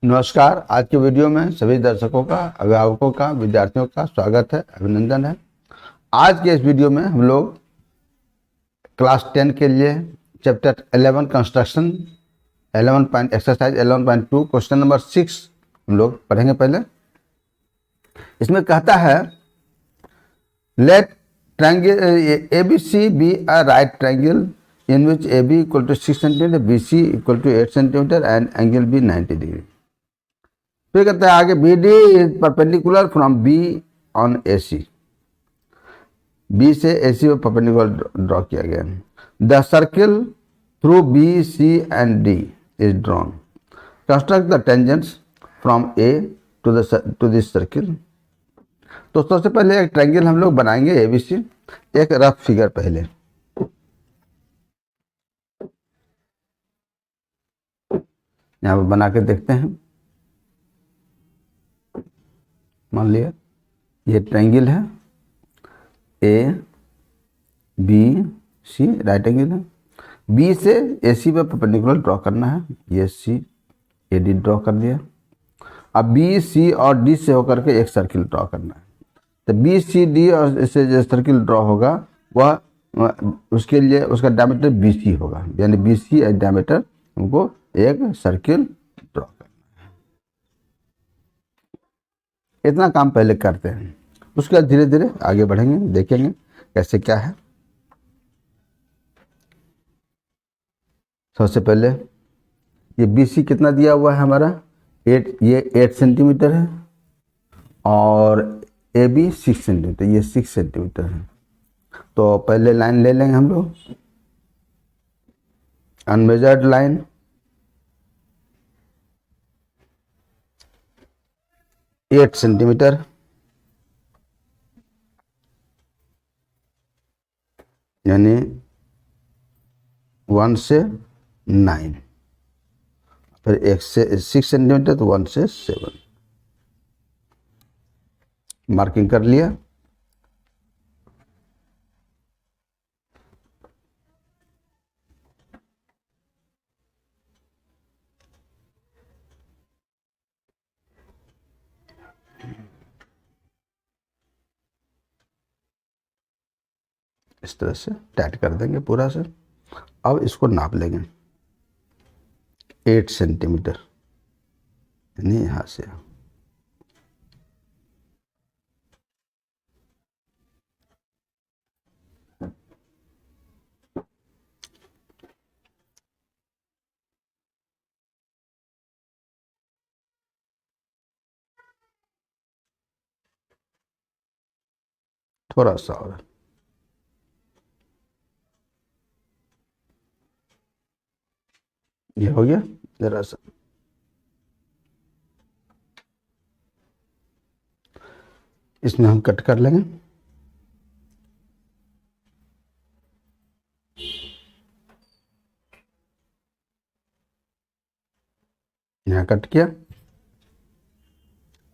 नमस्कार। आज के वीडियो में सभी दर्शकों का, अभिभावकों का, विद्यार्थियों का स्वागत है, अभिनंदन है। आज के इस वीडियो में हम लोग क्लास 10 के लिए chapter 11 construction 11 exercise 11.2 question number 6 हम लोग पढ़ेंगे। पहले इसमें कहता है let triangle ABC be a right triangle in which AB equal to 6 cm, BC equal to 8 cm and angle B 90 degree। फिर कहते हैं आगे BD is perpendicular from B on AC। B से AC पर परपेंडिकुलर ड्रॉ किया गया। The circle through BC and D is drawn। Construct the tangents from A to this circle. तो सबसे पहले एक ट्रायंगल हम लोग बनाएंगे ABC। एक रफ फिगर पहले यहाँ पर बना के देखते हैं। मान लिया ये ट्रायंगल है ABC, राइट एंगल है। B से AC पर परपेंडिकुलर ड्रॉ करना है। ये CAD ड्रॉ कर दिया। अब BC और D से होकर के एक सर्किल ड्रॉ करना है। तो BCD और इससे जो सर्किल ड्रॉ होगा वह उसके लिए उसका डायमीटर BC होगा, यानी BC डायमीटर हमको एक सर्किल ड्रॉ करना है। इतना काम पहले करते हैं, उसके बाद धीरे धीरे आगे बढ़ेंगे, देखेंगे कैसे क्या है। सबसे पहले ये BC कितना दिया हुआ है हमारा 8, ये 8 सेंटीमीटर है और AB 6 सेंटीमीटर, ये 6 सेंटीमीटर है। तो पहले लाइन ले लेंगे हम लोग, अनमेजर्ड लाइन। एट सेंटीमीटर यानी 1 से 9, फिर 1 से 6 सेंटीमीटर तो 1 से 7 मार्किंग कर लिया। इस तरह से टाइट कर देंगे पूरा से। अब इसको नाप लेंगे 8 सेंटीमीटर, यानी यहाँ से थोड़ा सा और, ये हो गया। जरा सा इसमें हम कट कर लेंगे। यहाँ कट किया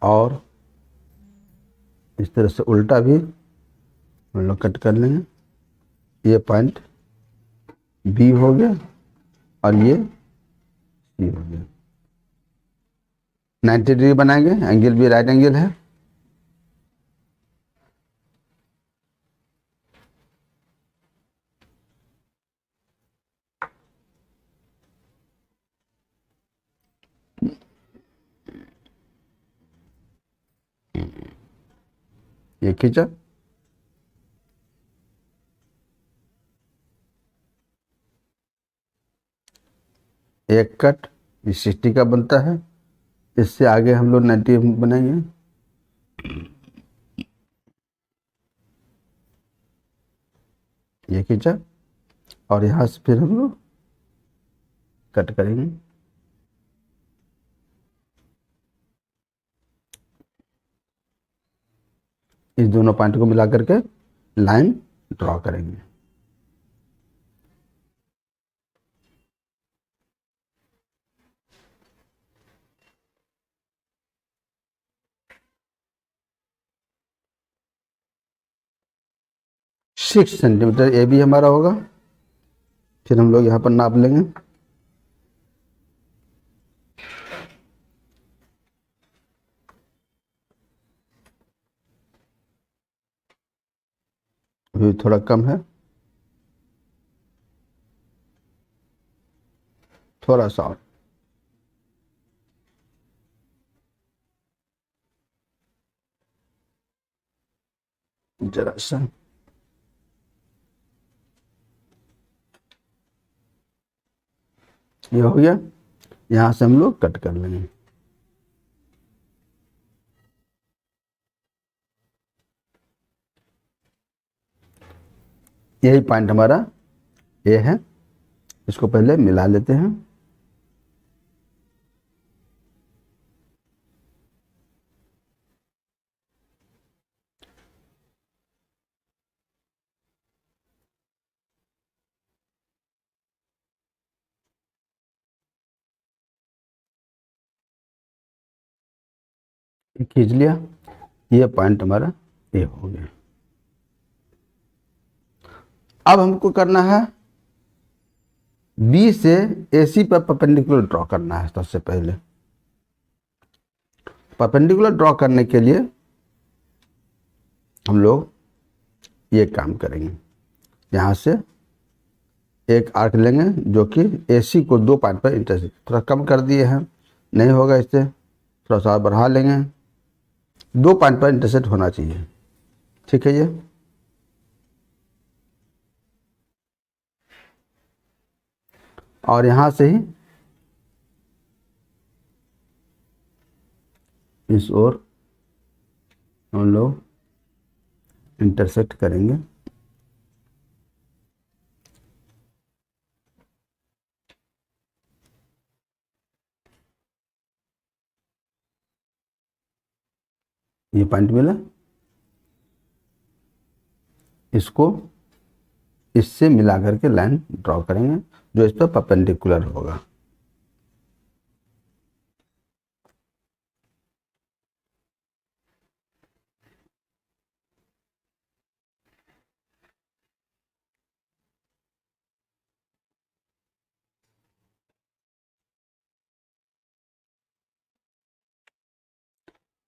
और इस तरह से उल्टा भी हम लोग कट कर लेंगे। ये पॉइंट B हो गया और ये C हो गया। 90 डिग्री बनाएंगे, एंगल भी राइट एंगल है। ये खींचा, एक कट 60 का बनता है। इससे आगे हम लोग 90 बनाएंगे। ये खींचा और यहाँ से फिर हम लोग कट करेंगे। इस दोनों पॉइंट को मिला करके लाइन ड्रॉ करेंगे। सिक्स सेंटीमीटर AB हमारा होगा। फिर हम लोग यहाँ पर नाप लेंगे। अभी थोड़ा कम है, थोड़ा सा और। जरा सा ये हो गया। यहां से हम लोग कट कर लेंगे। यही पॉइंट हमारा ये है, इसको पहले मिला लेते हैं। खींच लिया, ये पॉइंट हमारा ये हो गया। अब हमको करना है बी से AC पर परपेंडिकुलर ड्रॉ करना है। सबसे पहले परपेंडिकुलर ड्रॉ करने के लिए हम लोग ये काम करेंगे। यहाँ से एक आर्क लेंगे जो कि AC को 2 पॉइंट पर इंटरसेक्ट, थोड़ा कम कर दिए हैं, नहीं होगा, इससे थोड़ा सा बढ़ा लेंगे। 2 पॉइंट पर इंटरसेक्ट होना चाहिए, ठीक है। ये और यहाँ से ही इस ओर हम लोग इंटरसेक्ट करेंगे। ये पॉइंट मिला, इसको इससे मिला करके लाइन ड्रॉ करेंगे जो इस पर परपेंडिकुलर होगा।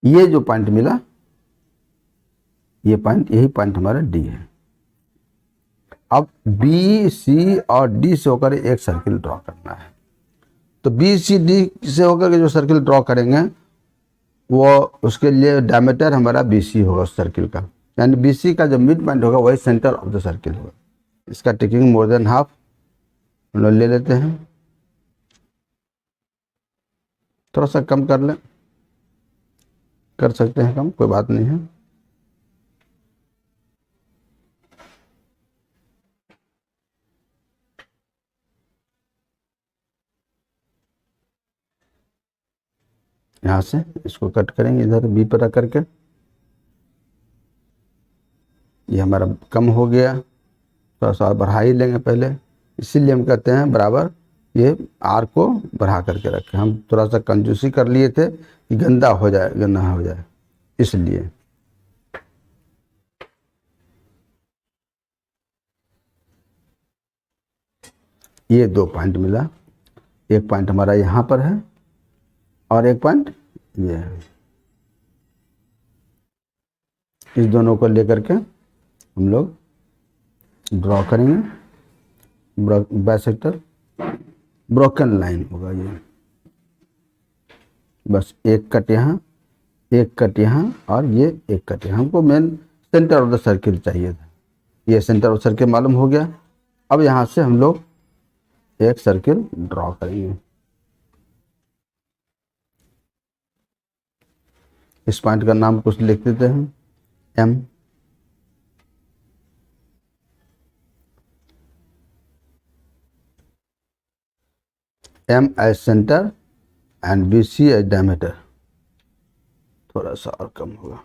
ये जो पॉइंट मिला, ये पॉइंट, यही पॉइंट हमारा डी है। अब बी, सी और डी से होकर एक सर्किल ड्रॉ करना है। तो बी, सी, डी से होकर के जो सर्किल ड्रॉ करेंगे वो, उसके लिए डायमीटर हमारा BC होगा उस सर्किल का, यानी BC का जो मिड पॉइंट होगा वही सेंटर ऑफ द सर्किल होगा। इसका टेकिंग मोर देन हाफ हम लोग ले लेते हैं, थोड़ा सा कम कर लें, कर सकते हैं कम, कोई बात नहीं है। यहाँ से इसको कट करेंगे इधर बी पर रख करके। ये हमारा कम हो गया, थोड़ा सा बढ़ा ही लेंगे पहले, इसीलिए हम कहते हैं बराबर ये आर को बढ़ा करके रखें। हम थोड़ा सा कंजूसी कर लिए थे कि गंदा हो जाए, गंदा हो जाए, इसलिए। ये 2 पॉइंट मिला, एक पॉइंट हमारा यहाँ पर है और एक पॉइंट ये है। इस दोनों को लेकर के हम लोग ड्रॉ करेंगे बाइसेक्टर, ब्रोकन लाइन होगा ये। बस एक कट यहाँ, एक कट यहाँ और ये एक कट यहाँ। हमको main centre of the circle चाहिए था, ये सेंटर ऑफ सर्किल मालूम हो गया। अब यहाँ से हम लोग एक सर्किल ड्रॉ करेंगे। इस पॉइंट का नाम कुछ लिख देते हैं, M। M as centre and BC as diameter. थोड़ा सा और कम होगा।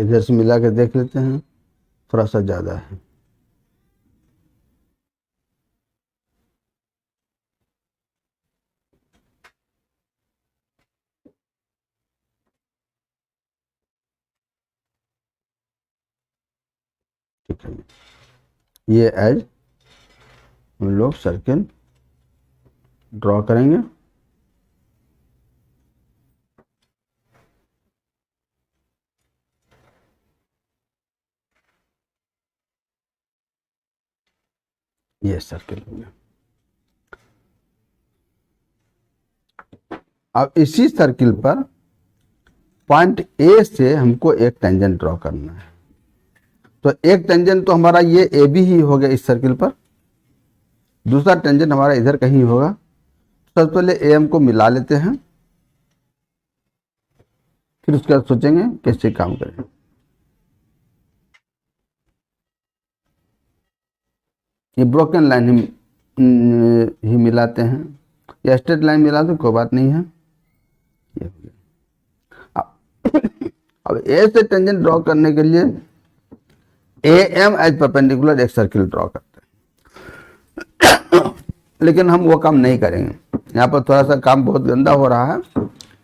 इधर से मिला के देख लेते हैं, थोड़ा सा ज़्यादा है। ठीक है, ये एज हम लोग सर्किल ड्रॉ करेंगे। ये सर्किल हो गया। अब इसी सर्किल पर पॉइंट ए से हमको एक टेंजेंट ड्रॉ करना है। तो एक टेंजेंट तो हमारा ये ए बी ही हो गया इस सर्किल पर, दूसरा टेंजेंट हमारा इधर कहीं होगा। सबसे पहले ए एम को मिला लेते हैं, फिर उसके बाद सोचेंगे कैसे काम करें। ये ब्रोकन लाइन ही मिलाते हैं, या स्ट्रेट लाइन मिला तो कोई बात नहीं है। ये हो गया। अब ए से टेंजेंट ड्रॉ करने के लिए ए एम एज परपेंडिकुलर एक सर्किल ड्रॉ करते हैं, लेकिन हम वो काम नहीं करेंगे। यहाँ पर थोड़ा सा काम बहुत गंदा हो रहा है,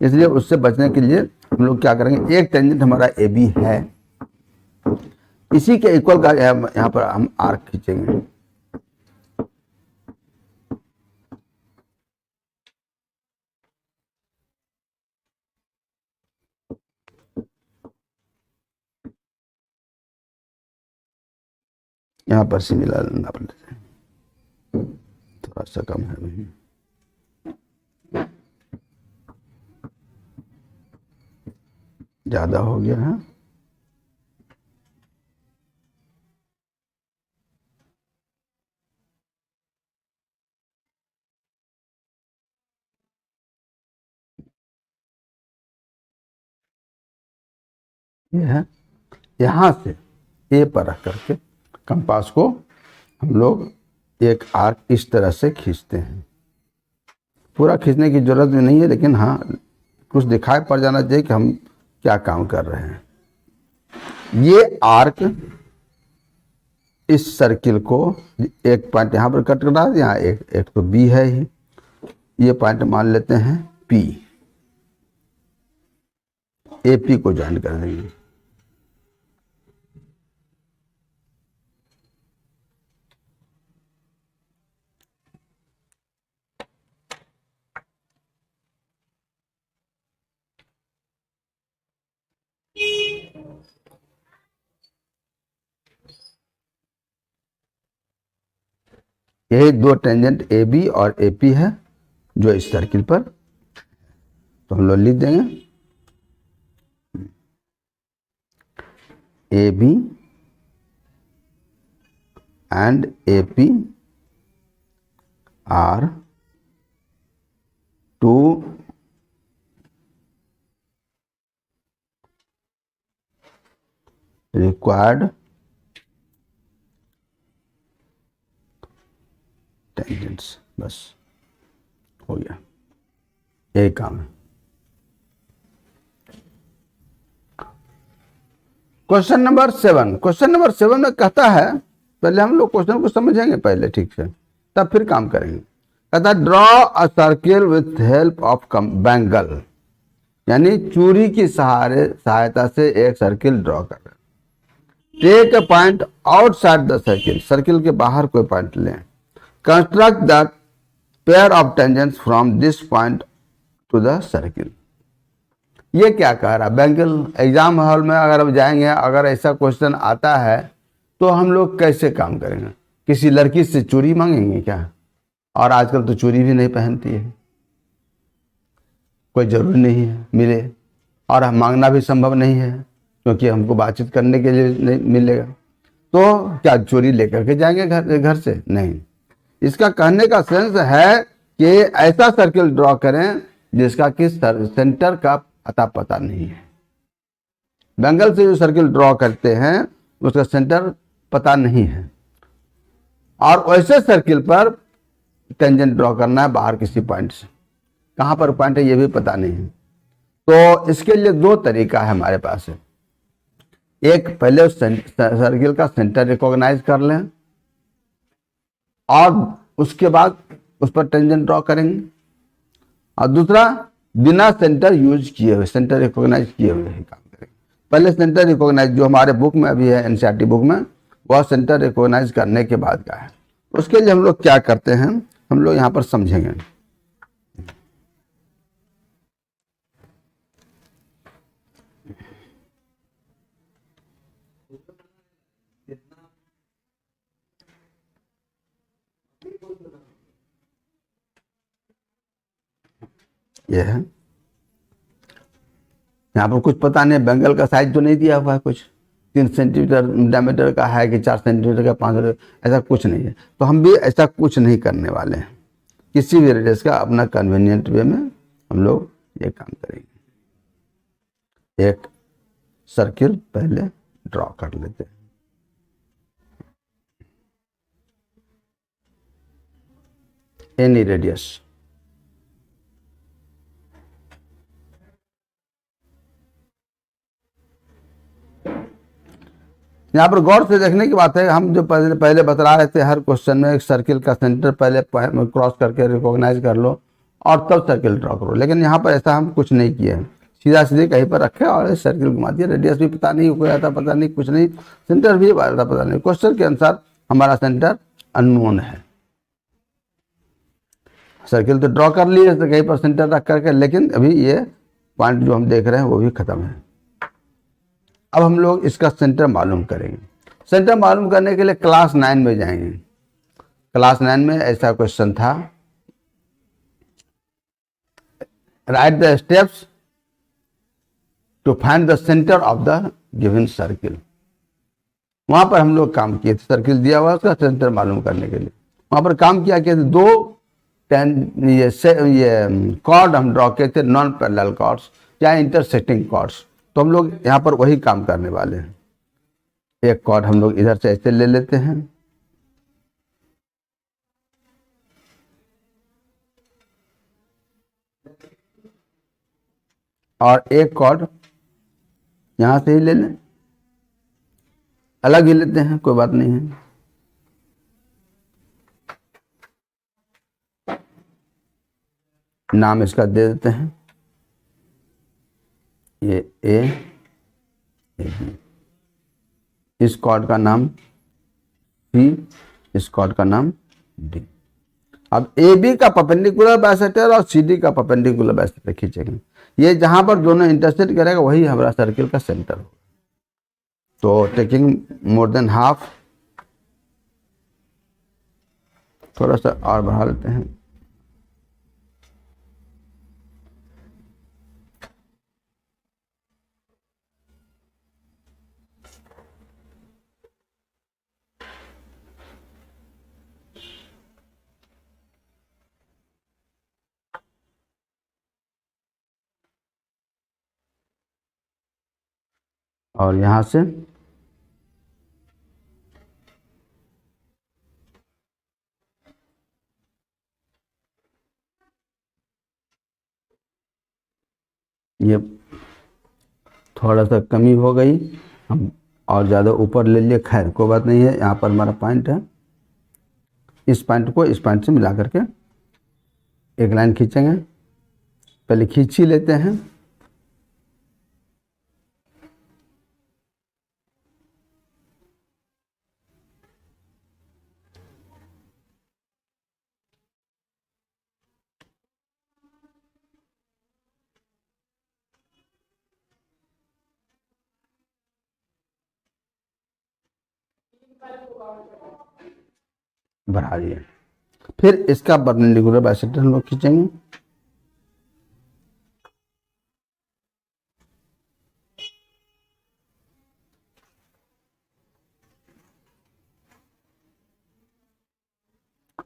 इसलिए उससे बचने के लिए हम लोग क्या करेंगे, एक टेंजेंट हमारा ए बी है, इसी के इक्वल का यहाँ पर हम आर्क खींचेंगे। यहाँ पर से मिला लेना पड़ता है, थोड़ा सा कम है अभी। ज्यादा हो गया है। ये है, यहां से ए पर रख करके कंपास को हम लोग एक आर्क इस तरह से खींचते हैं। पूरा खींचने की जरूरत भी नहीं है, लेकिन हाँ कुछ दिखाई पड़ जाना चाहिए कि हम क्या काम कर रहे हैं। ये आर्क इस सर्किल को एक पॉइंट यहाँ पर कट करा, यहाँ एक तो बी है ही, ये पॉइंट मान लेते हैं पी, ए पी को ज्वाइन कर देंगे। यही दो टेंजेंट ए बी और ए पी है जो इस सर्किल पर, तो हम लोग लिख देंगे A B and A P are two required tangents. बस हो गया, यही काम है। क्वेश्चन नंबर 7, क्वेश्चन नंबर 7 में कहता है, पहले हम लोग क्वेश्चन को समझेंगे पहले ठीक से, तब फिर काम करेंगे। कहता है draw a circle with help of bangle, यानी चूड़ी की सहायता से एक सर्किल ड्रॉ कर रहे हैं। Take a point outside the circle, circle के बाहर कोई पॉइंट लें। Construct the pair of tangents from this point to the circle. ये क्या कह रहा है, बैंगल। एग्जाम हॉल में अगर हम जाएंगे, अगर ऐसा क्वेश्चन आता है तो हम लोग कैसे काम करेंगे? किसी लड़की से चूड़ी मांगेंगे क्या? और आजकल तो चूड़ी भी नहीं पहनती है, कोई जरूरी नहीं है मिले, और हम मांगना भी संभव नहीं है क्योंकि हमको बातचीत करने के लिए नहीं मिलेगा। तो क्या चोरी लेकर के जाएंगे घर से? नहीं। इसका कहने का सेंस है कि ऐसा सर्किल ड्रॉ करें जिसका कि सेंटर का पता नहीं है। बैंगल से जो सर्किल ड्रॉ करते हैं उसका सेंटर पता नहीं है, और वैसे सर्किल पर टेंजेंट ड्रॉ करना है बाहर किसी पॉइंट से। कहां पर पॉइंट है ये भी पता नहीं है। तो इसके लिए दो तरीका है हमारे पास है। एक, पहले उस सर्किल का सेंटर रिकॉग्नाइज कर लें और उसके बाद उस पर टेंजेंट ड्रॉ करेंगे। और दूसरा, बिना सेंटर यूज किए हुए, सेंटर रिकॉग्नाइज किए हुए ही काम करेंगे। पहले सेंटर रिकॉग्नाइज जो हमारे बुक में अभी है, एनसीईआरटी बुक में, वह सेंटर रिकॉग्नाइज करने के बाद का है। उसके लिए हम लोग क्या करते हैं, हम लोग यहाँ पर समझेंगे। ये है। यहाँ पर कुछ पता नहीं, बेंगल का साइज तो नहीं दिया हुआ है, कुछ 3 सेंटीमीटर डायमीटर का है कि 4 सेंटीमीटर का, 5 सेंटीमीटर, ऐसा कुछ नहीं है। तो हम भी ऐसा कुछ नहीं करने वाले हैं, किसी भी रेडियस का अपना कन्वीनियंट वे में हम लोग ये काम करेंगे। एक सर्किल पहले ड्रॉ कर लेते हैं। एनी रेडियस, यहाँ पर गौर से देखने की बात है, हम जो पहले बता रहे थे हर क्वेश्चन में एक सर्किल का सेंटर पहले क्रॉस करके रिकॉग्नाइज कर लो और तब सर्किल ड्रॉ करो, लेकिन यहाँ पर ऐसा हम कुछ नहीं किए, सीधा सीधे कहीं पर रखे और सर्किल घुमा दिया। रेडियस भी पता नहीं हो गया था, पता नहीं कुछ नहीं, सेंटर भी पता नहीं। क्वेश्चन के अनुसार हमारा सेंटर अननोन है। सर्किल तो ड्रॉ कर लिए कहीं पर सेंटर रख करके, लेकिन अभी ये पॉइंट जो हम देख रहे हैं वो भी खत्म है। अब हम लोग इसका सेंटर मालूम करेंगे। सेंटर मालूम करने के लिए क्लास 9 में जाएंगे। क्लास 9 में ऐसा क्वेश्चन था, write the steps to find the centre of the given circle. वहां पर हम लोग काम किए थे, सर्किल दिया हुआ उसका सेंटर मालूम करने के लिए वहां पर काम किया कि 2 ये कॉर्ड हम ड्रॉ किए थे, नॉन पैरेलल कॉर्ड्स या इंटरसेक्टिंग कॉर्ड्स। तो हम लोग यहाँ पर वही काम करने वाले हैं। एक कॉर्ड हम लोग इधर से ऐसे ले लेते हैं और एक कॉर्ड यहां से ही ले लें, अलग ही लेते हैं, कोई बात नहीं है। नाम इसका दे देते हैं, ये ए बी, इस कॉर्ड का नाम सी, इस कॉर्ड का नाम डी। अब ए बी का परपेंडिकुलर बाइसेक्टर और सी डी का परपेंडिकुलर बाइसेक्टर खींचेंगे। ये जहां पर दोनों इंटरसेक्ट करेगा वही हमारा सर्किल का सेंटर होगा। तो टेकिंग मोर देन हाफ, थोड़ा सा और बढ़ा लेते हैं, और यहां से ये थोड़ा सा कमी हो गई, हम और ज़्यादा ऊपर ले लिए, खैर कोई बात नहीं है। यहाँ पर हमारा पॉइंट है, इस पॉइंट को इस पॉइंट से मिला करके एक लाइन खींचेंगे। पहले खींच ही लेते हैं, बढ़ा दिए। फिर इसका परपेंडिकुलर बाइसेक्टर हम लोग खींचेंगे,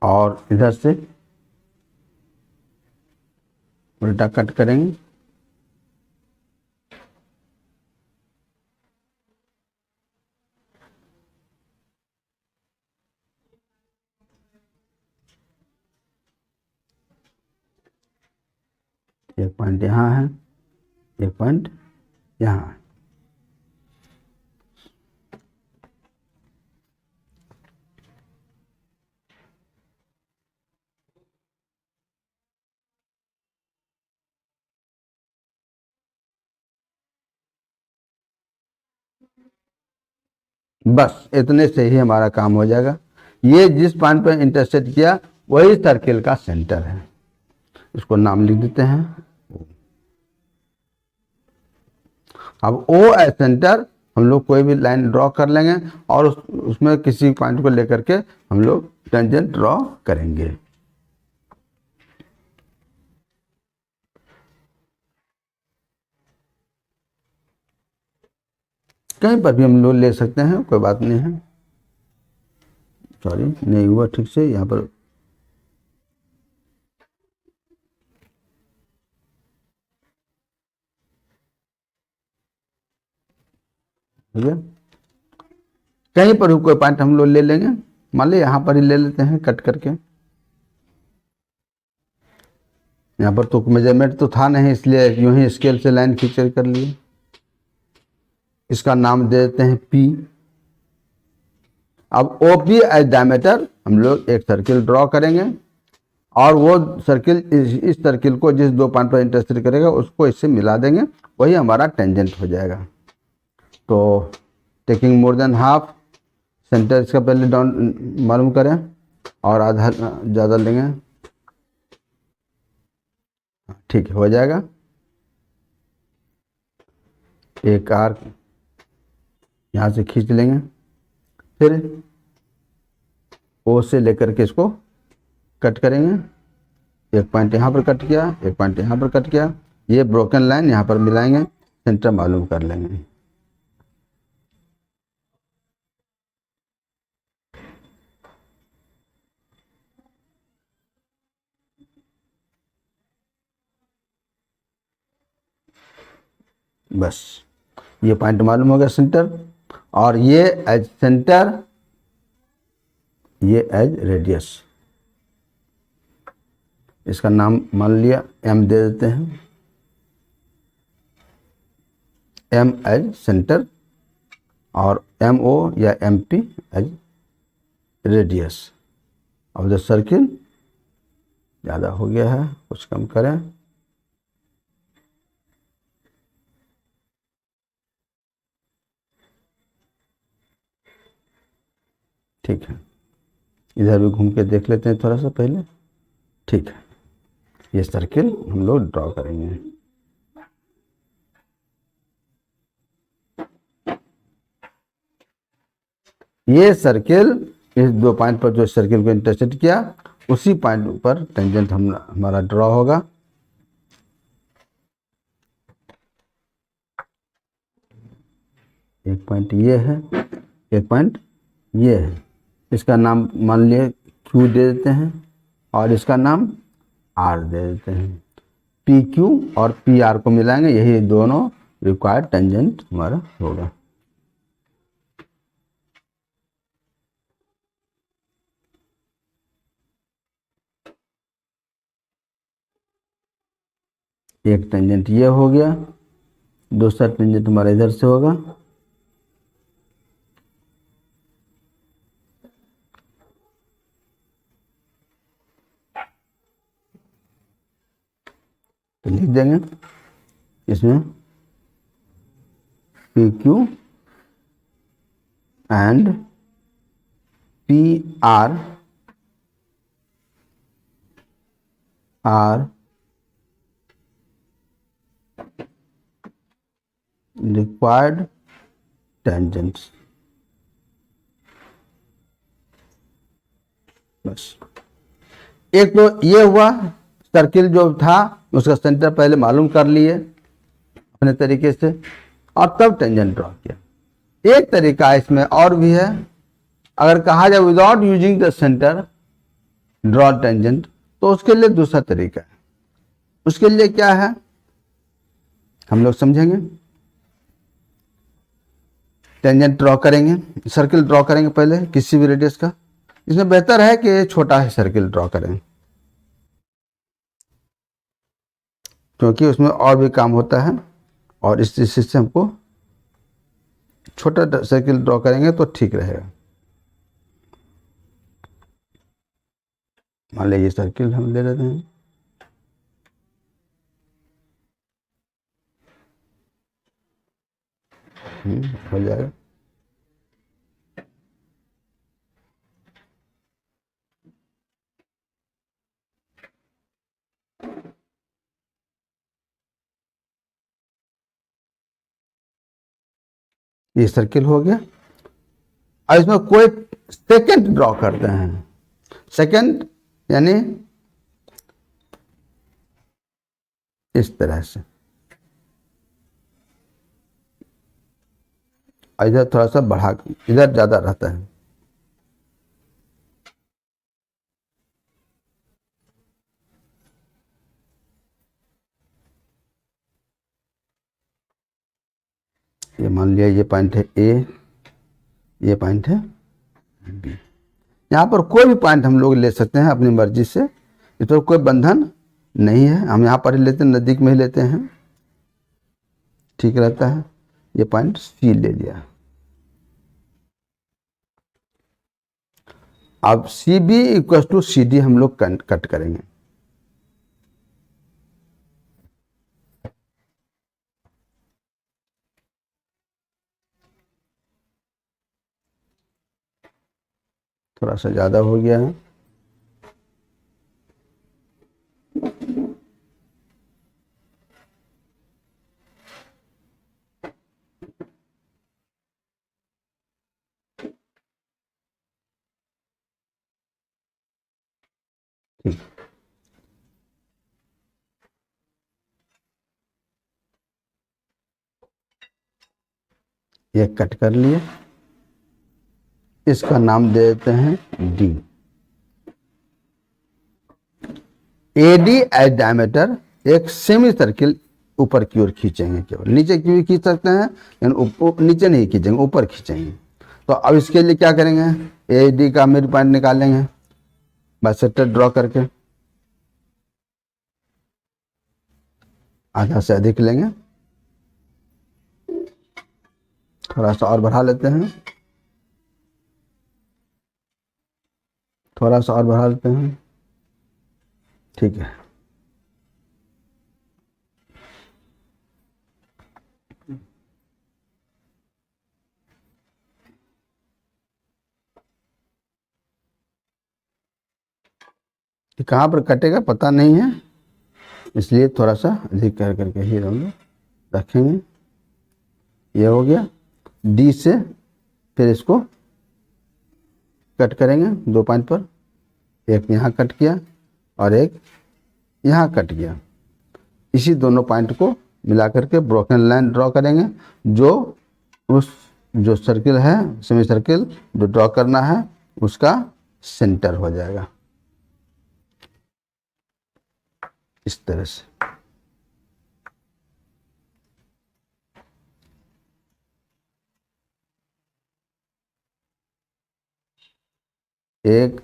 और इधर से उल्टा कट करेंगे। एक पॉइंट यहाँ है, एक पॉइंट यहाँ है। बस इतने से ही हमारा काम हो जाएगा। ये जिस पॉइंट पर इंटरसेक्ट किया वही सर्किल का सेंटर है। इसको नाम लिख देते हैं। अब ओ एज सेंटर हम लोग कोई भी लाइन ड्रॉ कर लेंगे और उसमें किसी पॉइंट को लेकर के हम लोग टेंजेंट ड्रॉ करेंगे। कहीं पर भी हम लोग ले सकते हैं, कोई बात नहीं है। सॉरी नहीं हुआ ठीक से यहाँ पर। ठीक है, कहीं पर भी कोई पॉइंट हम लोग ले लेंगे। मान लीजिए यहाँ पर ही ले लेते हैं कट करके। यहाँ पर तो मेजरमेंट तो था नहीं, इसलिए यूं ही स्केल से लाइन खींच कर लिए। इसका नाम दे देते हैं P। अब OP एज डायमीटर हम लोग एक सर्किल ड्रॉ करेंगे, और वो सर्किल इस सर्किल को जिस 2 पॉइंट पर इंटरसेक्ट करेगा उसको इससे मिला देंगे, वही हमारा टेंजेंट हो जाएगा। तो taking more than half, centre इसका पहले डाउन मालूम करें और आधा ज़्यादा लेंगे, ठीक हो जाएगा। एक आर्क यहाँ से खींच लेंगे, फिर O से लेकर के इसको कट करेंगे। एक पॉइंट यहाँ पर कट किया, एक पॉइंट यहाँ पर कट किया, ये ब्रोकन लाइन यहाँ पर मिलाएंगे, सेंटर मालूम कर लेंगे। बस ये पॉइंट मालूम हो गया सेंटर, और ये एज सेंटर, ये एज रेडियस। इसका नाम मान लिया M दे देते हैं, M एज सेंटर और MO या MP as radius of the circle. ज़्यादा हो गया है, कुछ कम करें। ठीक है, इधर भी घूम के देख लेते हैं थोड़ा सा पहले। ठीक है, ये सर्किल हम लोग ड्रॉ करेंगे। ये सर्किल इस 2 पॉइंट पर जो सर्किल को इंटरसेक्ट किया, उसी पॉइंट पर टेंजेंट हमारा ड्रॉ होगा। एक पॉइंट ये है, एक पॉइंट ये है। इसका नाम मान लिए Q दे देते हैं, और इसका नाम R दे देते हैं। PQ और PR को मिलाएंगे, यही दोनों रिक्वायर्ड टेंजेंट हमारा होगा। एक टेंजेंट ये हो गया, दूसरा टेंजेंट हमारा इधर से होगा। तो लिख देंगे इसमें PQ and PR are required tangents। बस एक तो ये हुआ, सर्किल जो था उसका सेंटर पहले मालूम कर लिए अपने तरीके से, और तब टेंजेंट ड्रॉ किया। एक तरीका इसमें और भी है, अगर कहा जाए without using the centre draw tangent, तो उसके लिए दूसरा तरीका है। उसके लिए क्या है हम लोग समझेंगे। टेंजेंट ड्रॉ करेंगे, सर्किल ड्रॉ करेंगे पहले किसी भी रेडियस का। इसमें बेहतर है कि छोटा है सर्किल ड्रॉ करें, क्योंकि उसमें और भी काम होता है, और इस चीज से हमको छोटा सर्किल ड्रॉ करेंगे तो ठीक रहेगा। मान लीजिए सर्किल हम ले लेते हैं, हो जाएगा। ये सर्किल हो गया। अब इसमें कोई सेकंड ड्रॉ करते हैं। सेकंड यानी इस तरह से, और इधर थोड़ा सा बढ़ा, इधर ज़्यादा रहता है। ये मान लिया ये पॉइंट है ए, ये पॉइंट है बी। यहाँ पर कोई भी पॉइंट हम लोग ले सकते हैं अपनी मर्जी से, इस पर कोई बंधन नहीं है। हम यहाँ पर ही लेते हैं, नज़दीक में ही लेते हैं, ठीक रहता है। ये पॉइंट सी ले लिया। अब C B equal to C D हम लोग कट करेंगे। थोड़ा सा ज़्यादा हो गया है। ठीक, ये कट कर लिए। इसका नाम दे देते हैं डी। एडी एज डायमीटर एक सेमी सर्किल ऊपर की ओर खींचेंगे, केवल नीचे की भी खींच सकते हैं लेकिन नीचे नहीं खींचेंगे, ऊपर खींचेंगे। तो अब इसके लिए क्या करेंगे, एडी का मिड पॉइंट निकालेंगे बाइसेक्टर ड्रॉ करके, आधा से अधिक लेंगे, थोड़ा सा और बढ़ा लेते हैं, थोड़ा सा और बढ़ा लेते हैं, ठीक है। कहाँ पर कटेगा पता नहीं है, इसलिए थोड़ा सा अधिक कर करके ही रखेंगे। ये हो गया। डी से फिर इसको कट करेंगे 2 पॉइंट पर, एक यहाँ कट किया और एक यहाँ कट किया। इसी दोनों पॉइंट को मिला करके ब्रोकन लाइन ड्रॉ करेंगे, जो सर्किल है, सेमी सर्किल जो ड्रॉ करना है उसका सेंटर हो जाएगा इस तरह से। एक,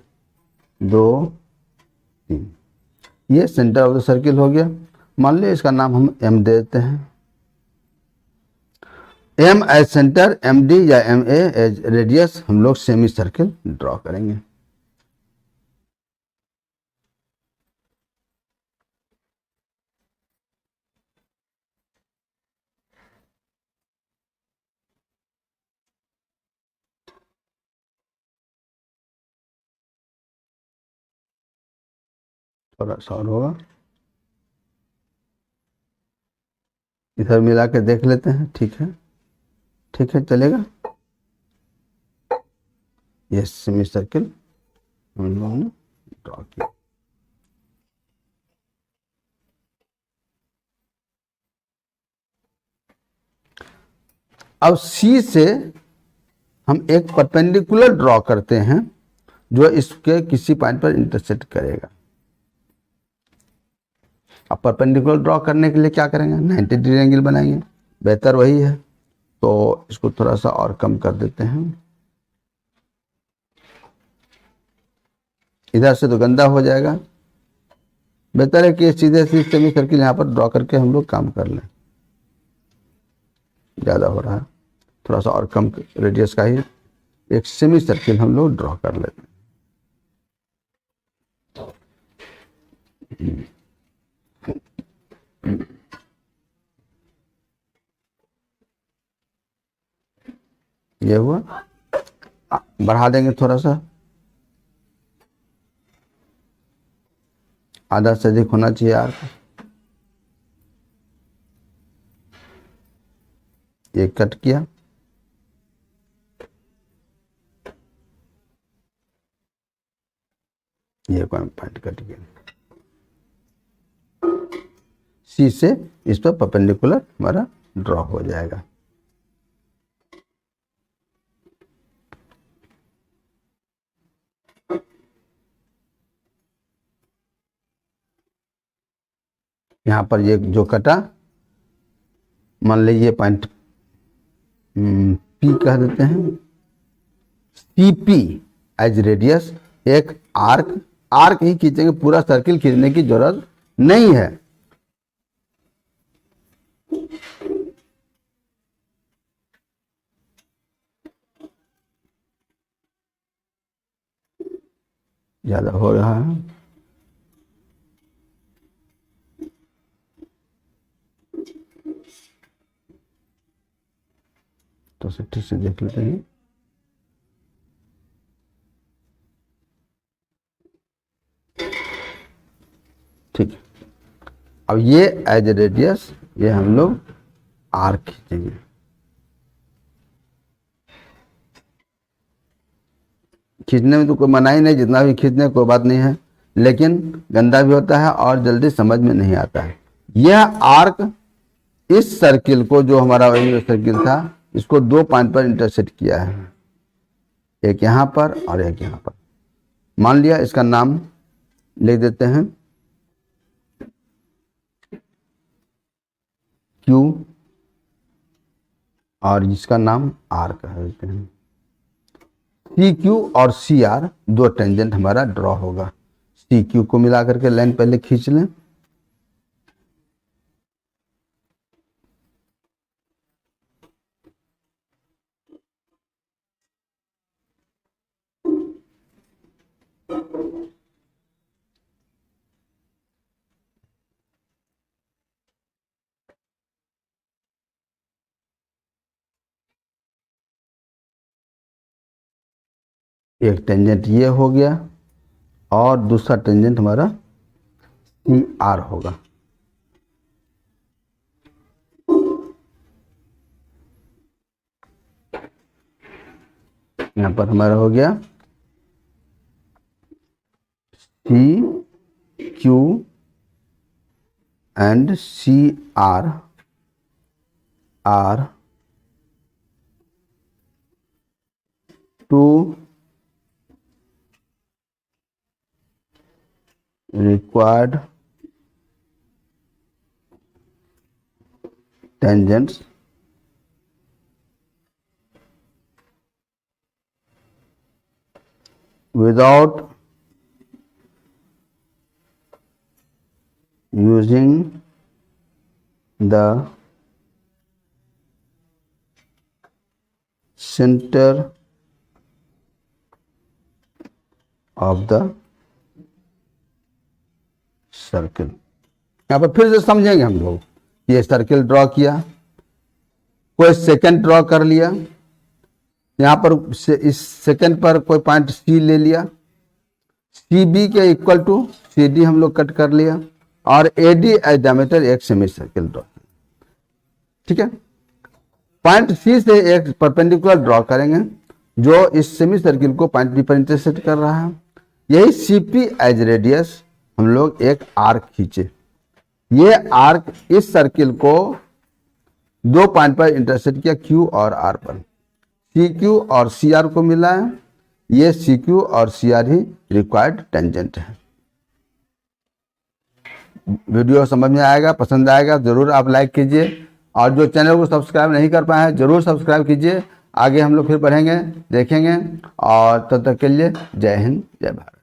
दो, तीन, ये सेंटर ऑफ द सर्किल हो गया। मान लिया इसका नाम हम एम दे देते हैं। M as centre, M D या एम ए एज रेडियस हम लोग सेमी सर्किल ड्रॉ करेंगे। थोड़ा सा और होगा, इधर मिला के देख लेते हैं, ठीक है, ठीक है, चलेगा। ये सेमी सर्किल हम लोगों ने ड्रॉ किया। अब सी से हम एक परपेंडिकुलर ड्रॉ करते हैं जो इसके किसी पॉइंट पर इंटरसेक्ट करेगा। अब परपेंडिकुलर ड्रॉ करने के लिए क्या करेंगे, 90 डिग्री एंगल बनाएंगे, बेहतर वही है। तो इसको थोड़ा सा और कम कर देते हैं, इधर से तो गंदा हो जाएगा। बेहतर है कि सीधे सीधे सेमी सर्किल यहाँ पर ड्रॉ करके हम लोग काम कर लें। ज़्यादा हो रहा है, थोड़ा सा और कम रेडियस का ही एक सेमी सर्किल हम लोग ड्रॉ कर लेते हैं। ये हुआ, बढ़ा देंगे थोड़ा सा, आधा से अधिक होना चाहिए यार। ये कट किया, ये पॉइंट कट गया। सी से इस पर परपेंडिकुलर हमारा ड्रॉ हो जाएगा। यहाँ पर ये जो कटा, मान लीजिए पॉइंट पी कह देते हैं, सीपी एज रेडियस, एक आर्क ही खींचेंगे, पूरा सर्किल खींचने की जरूरत नहीं है। ज्यादा हो रहा है, तो ठीक से देख लेते हैं। ठीक है, अब ये एज रेडियस, ये हम लोग आर्क खींचेंगे। खींचने में तो कोई मनाही नहीं, जितना भी खींचने कोई बात नहीं है, लेकिन गंदा भी होता है और जल्दी समझ में नहीं आता है। यह आर्क इस सर्किल को, जो हमारा सर्किल था, इसको 2 पॉइंट पर इंटरसेक्ट किया है, एक यहां पर और एक यहां पर। मान लिया इसका नाम लिख देते हैं Q, और इसका नाम R कह देते हैं। CQ और CR 2 टेंजेंट हमारा ड्रॉ होगा। CQ को मिला करके लाइन पहले खींच लें, एक टेंजेंट ये हो गया और दूसरा टेंजेंट हमारा CR होगा। यहां पर हमारा हो गया CQ and CR are 2 required tangents without using the center of the circle. यहाँ पर फिर से समझेंगे हम लोग, ये सर्किल ड्रॉ किया, कोई सेकंड ड्रॉ कर लिया, यहाँ पर इस सेकंड पर कोई पॉइंट C ले लिया, CB के इक्वल टू CD हम लोग कट कर लिया, और AD एज डायमीटर एक सेमी सर्किल ड्रॉ किया। ठीक है, पॉइंट C से एक परपेंडिकुलर ड्रॉ करेंगे जो इस सेमी सर्किल को पॉइंट B पर इंटरसेक्ट कर रहा है। यही CP एज रेडियस हम लोग एक आर्क खींचे, ये आर्क इस सर्किल को 2 पॉइंट पर इंटरसेक्ट किया, Q और R पर। CQ और CR को मिला है, ये CQ और CR ही रिक्वायर्ड टेंजेंट है। वीडियो समझ में आएगा, पसंद आएगा जरूर आप लाइक कीजिए, और जो चैनल को सब्सक्राइब नहीं कर पाए हैं जरूर सब्सक्राइब कीजिए। आगे हम लोग फिर बढ़ेंगे, देखेंगे, और तब तक के लिए जय हिंद, जय भारत।